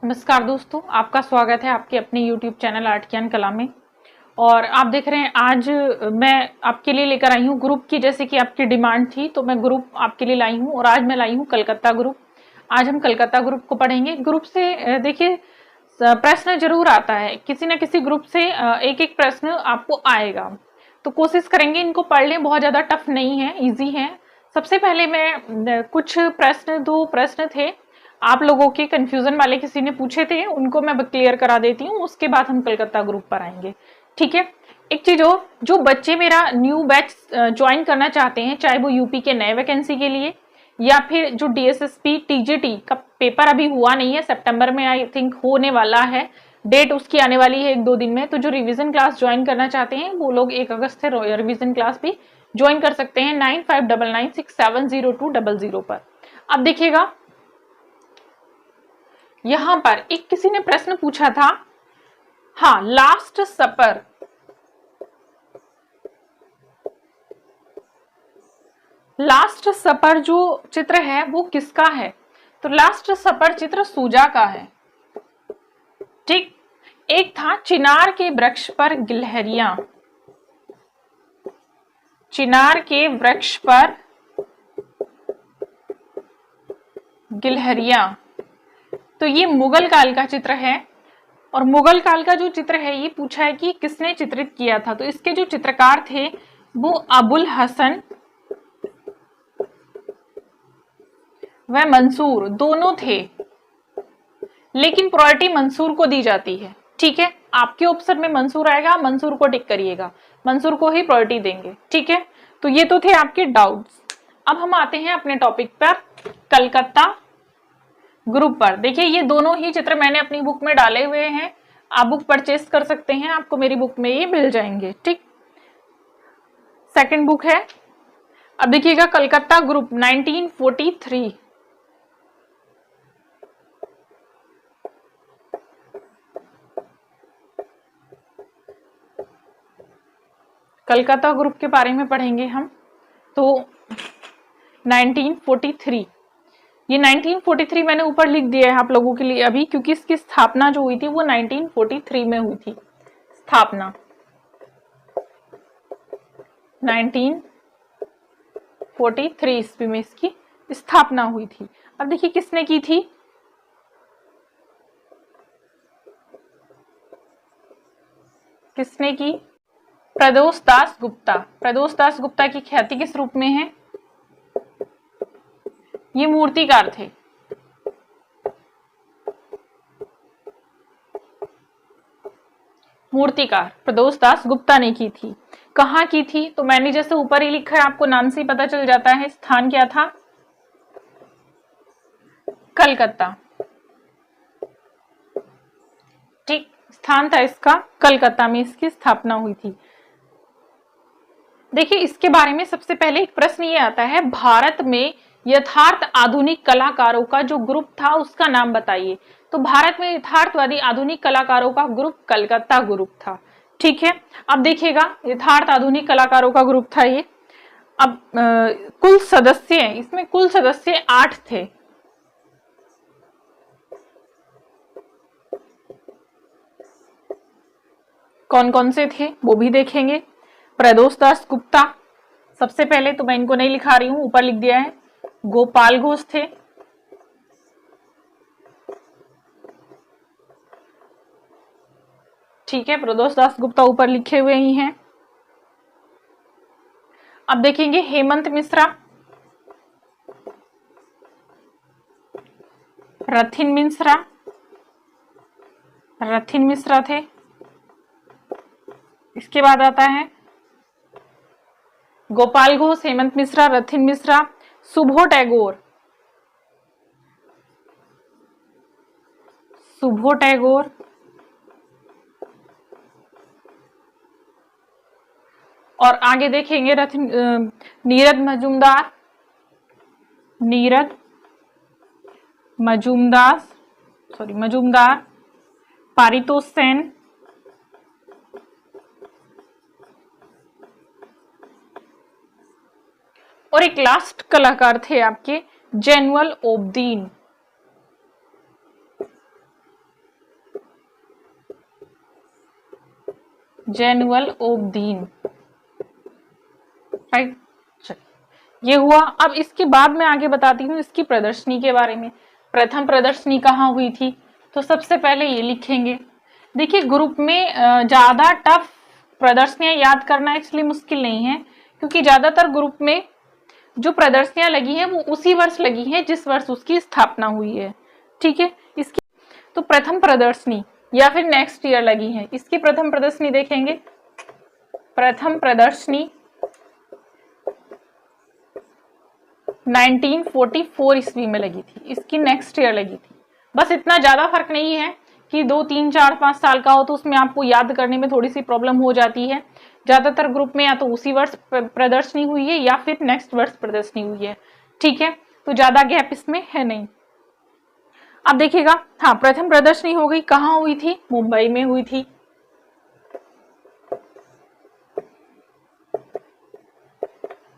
नमस्कार दोस्तों, आपका स्वागत है आपके अपने YouTube चैनल आर्ट ज्ञान कला में। और आप देख रहे हैं आज मैं आपके लिए लेकर आई हूँ ग्रुप की, जैसे कि आपकी डिमांड थी तो मैं ग्रुप आपके लिए लाई हूँ। और आज मैं लाई हूँ कलकत्ता ग्रुप। आज हम कलकत्ता ग्रुप को पढ़ेंगे। ग्रुप से देखिए प्रश्न जरूर आता है, किसी न किसी ग्रुप से एक एक प्रश्न आपको आएगा, तो कोशिश करेंगे इनको पढ़ लें। बहुत ज्यादा टफ नहीं है, इजी है। सबसे पहले मैं कुछ दो प्रश्न थे आप लोगों के कंफ्यूजन वाले, किसी ने पूछे थे, उनको मैं क्लियर करा देती हूँ। उसके बाद हम कलकत्ता ग्रुप पर आएंगे, ठीक है। एक चीज और, जो बच्चे मेरा न्यू बैच ज्वाइन करना चाहते हैं, चाहे वो यूपी के नए वैकेंसी के लिए या फिर जो डीएसएसपी टीजीटी का पेपर अभी हुआ नहीं है, सितंबर में आई थिंक होने वाला है, डेट उसकी आने वाली है 1-2 दिन में। तो जो रिवीजन क्लास ज्वाइन करना चाहते हैं वो लोग 1 अगस्त से रिवीजन क्लास भी ज्वाइन कर सकते हैं 9599670200 पर। अब देखिएगा, यहां पर एक किसी ने प्रश्न पूछा था, हाँ, लास्ट सपर, लास्ट सपर जो चित्र है वो किसका है? तो लास्ट सपर चित्र सूजा का है, ठीक। एक था चिनार के वृक्ष पर गिलहरियां, चिनार के वृक्ष पर गिलहरियां, तो ये मुगल काल का चित्र है। और मुगल काल का जो चित्र है ये पूछा है कि किसने चित्रित किया था। तो इसके जो चित्रकार थे वो अबुल हसन व मंसूर दोनों थे, लेकिन प्रायोरिटी मंसूर को दी जाती है, ठीक है। आपके ऑप्शन में मंसूर आएगा, मंसूर को टिक करिएगा, मंसूर को ही प्रायोरिटी देंगे, ठीक है। तो ये तो थे आपके डाउट्स। अब हम आते हैं अपने टॉपिक पर, कलकत्ता ग्रुप पर। देखिए ये दोनों ही चित्र मैंने अपनी बुक में डाले हुए हैं, आप बुक परचेस कर सकते हैं, आपको मेरी बुक में ये मिल जाएंगे, ठीक। सेकंड बुक है। अब देखिएगा कलकत्ता ग्रुप 1943, कलकत्ता ग्रुप के बारे में पढ़ेंगे हम। तो 1943, ये 1943 मैंने ऊपर लिख दिया है आप लोगों के लिए अभी, क्योंकि इसकी स्थापना जो हुई थी वो 1943 में हुई थी। स्थापना 1943 ईस्वी में इसकी स्थापना हुई थी। अब देखिए किसने की थी, किसने की? प्रदोष दास गुप्ता। प्रदोष दास गुप्ता की ख्याति किस रूप में है? ये मूर्तिकार थे, मूर्तिकार प्रदोष दास गुप्ता ने की थी। कहाँ की थी? तो मैंने जैसे ऊपर ही लिखा है, आपको नाम से ही पता चल जाता है। स्थान क्या था? कलकत्ता, ठीक। स्थान था इसका कलकत्ता में, इसकी स्थापना हुई थी। देखिए इसके बारे में सबसे पहले एक प्रश्न ये आता है, भारत में यथार्थ आधुनिक कलाकारों का जो ग्रुप था उसका नाम बताइए। तो भारत में यथार्थवादी आधुनिक कलाकारों का ग्रुप कलकत्ता ग्रुप था, ठीक है। अब देखिएगा यथार्थ आधुनिक कलाकारों का ग्रुप था ये। अब कुल सदस्य, इसमें कुल सदस्य 8 थे। कौन कौन से थे वो भी देखेंगे। प्रदोष दास गुप्ता, सबसे पहले तो मैं इनको नहीं लिखा रही हूं, ऊपर लिख दिया है। गोपाल घोष थे, ठीक है। प्रदोष दास गुप्ता ऊपर लिखे हुए ही हैं। अब देखेंगे हेमंत मिश्रा, रथिन मिश्रा, रथिन मिश्रा थे। इसके बाद आता है गोपाल घोष, हेमंत मिश्रा, रथिन मिश्रा, सुबो टैगोर, सुबो टैगोर, और आगे देखेंगे नीरद मजूमदार, नीरद मजूमदार, पारितोष सेन, और एक लास्ट कलाकार थे आपके जैनुअल ओब्दीन। जैनुअल ओब्दीन, राइट। ये हुआ। अब इसके बाद मैं आगे बताती हूँ इसकी प्रदर्शनी के बारे में। प्रथम प्रदर्शनी कहाँ हुई थी, तो सबसे पहले ये लिखेंगे। देखिए ग्रुप में ज्यादा टफ प्रदर्शनियां याद करना इसलिए मुश्किल नहीं है क्योंकि ज्यादातर ग्रुप में जो प्रदर्शनियां लगी हैं वो उसी वर्ष लगी हैं जिस वर्ष उसकी स्थापना हुई है, ठीक है। इसकी तो प्रथम प्रदर्शनी या फिर नेक्स्ट ईयर लगी है। इसकी प्रथम प्रदर्शनी देखेंगे, प्रथम प्रदर्शनी 1944 ईस्वी में लगी थी, इसकी नेक्स्ट ईयर लगी थी। बस इतना ज्यादा फर्क नहीं है कि 2, 3, 4, 5 साल का हो तो उसमें आपको याद करने में थोड़ी सी प्रॉब्लम हो जाती है। ज्यादातर ग्रुप में या तो उसी वर्ष प्रदर्शनी हुई है या फिर नेक्स्ट वर्ष प्रदर्शनी हुई है, ठीक है। तो ज्यादा गैप इसमें है नहीं। अब देखिएगा, हाँ प्रथम प्रदर्शनी हो गई, कहाँ हुई थी, मुंबई में हुई थी।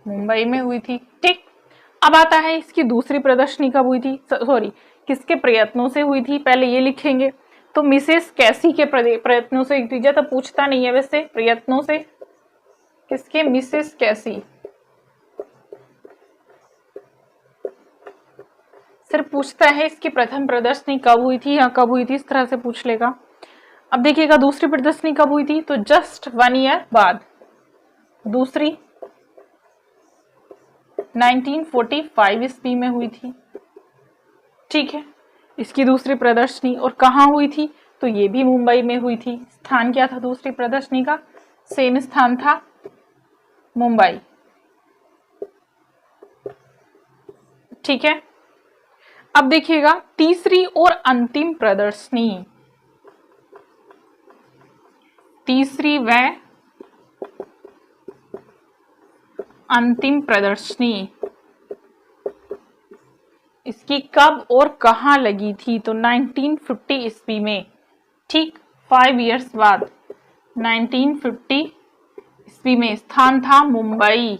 मुंबई में हुई थी, ठीक। अब आता है इसकी दूसरी प्रदर्शनी कब हुई थी, सॉरी किसके प्रयत्नों से हुई थी, पहले ये लिखेंगे। तो मिसेस कैसी के प्रयत्नों से हुई थी, तो पूछता नहीं है वैसे प्रयत्नों से किसके, मिसेस कैसी। सिर्फ पूछता है इसकी प्रथम प्रदर्शनी कब हुई थी या कब हुई थी, इस तरह से पूछ लेगा। अब देखिएगा दूसरी प्रदर्शनी कब हुई थी, तो जस्ट 1 ईयर बाद, दूसरी 1945 ईस्वी में हुई थी, ठीक है। इसकी दूसरी प्रदर्शनी और कहाँ हुई थी, तो ये भी मुंबई में हुई थी। स्थान क्या था दूसरी प्रदर्शनी का, सेम स्थान था मुंबई, ठीक है। अब देखिएगा तीसरी और अंतिम प्रदर्शनी, तीसरी व अंतिम प्रदर्शनी इसकी कब और कहां लगी थी, तो 1950 ईस्वी में, ठीक। 5 इयर्स बाद 1950 ईस्वी में, स्थान था मुंबई,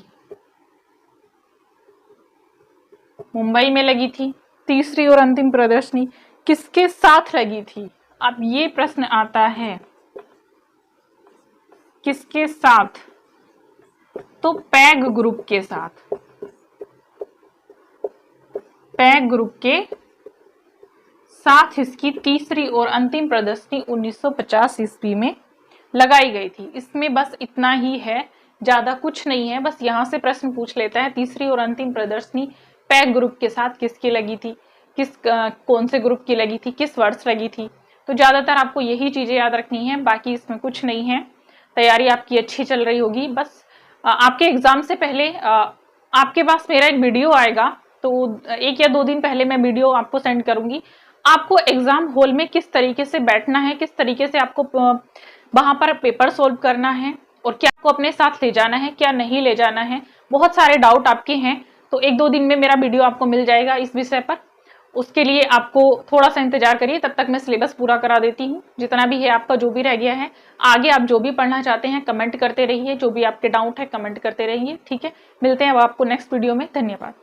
मुंबई में लगी थी। तीसरी और अंतिम प्रदर्शनी किसके साथ लगी थी, अब ये प्रश्न आता है किसके साथ, तो पैग ग्रुप के साथ, पैग ग्रुप के साथ इसकी तीसरी और अंतिम प्रदर्शनी 1950 ईस्वी में लगाई गई थी। इसमें बस इतना ही है, ज्यादा कुछ नहीं है, बस यहां से प्रश्न पूछ लेता है तीसरी और अंतिम प्रदर्शनी पैग ग्रुप के साथ किसकी लगी थी, कौन से ग्रुप की लगी थी, किस वर्ष लगी थी। तो ज्यादातर आपको यही चीजें याद रखनी है, बाकी इसमें कुछ नहीं है। तैयारी आपकी अच्छी चल रही होगी। बस आपके एग्जाम से पहले आपके पास मेरा एक वीडियो आएगा, तो 1 या 2 दिन पहले मैं वीडियो आपको सेंड करूंगी। आपको एग्जाम हॉल में किस तरीके से बैठना है, किस तरीके से आपको वहां पर पेपर सोल्व करना है और क्या आपको अपने साथ ले जाना है, क्या नहीं ले जाना है, बहुत सारे डाउट आपके हैं। तो 1-2 दिन में मेरा वीडियो आपको मिल जाएगा इस विषय पर। उसके लिए आपको थोड़ा सा इंतजार करिए, तब तक मैं सिलेबस पूरा करा देती हूँ, जितना भी है आपका जो भी रह गया है। आगे आप जो भी पढ़ना चाहते हैं कमेंट करते रहिए, जो भी आपके डाउट है कमेंट करते रहिए, ठीक है। मिलते हैं अब आपको नेक्स्ट वीडियो में। धन्यवाद।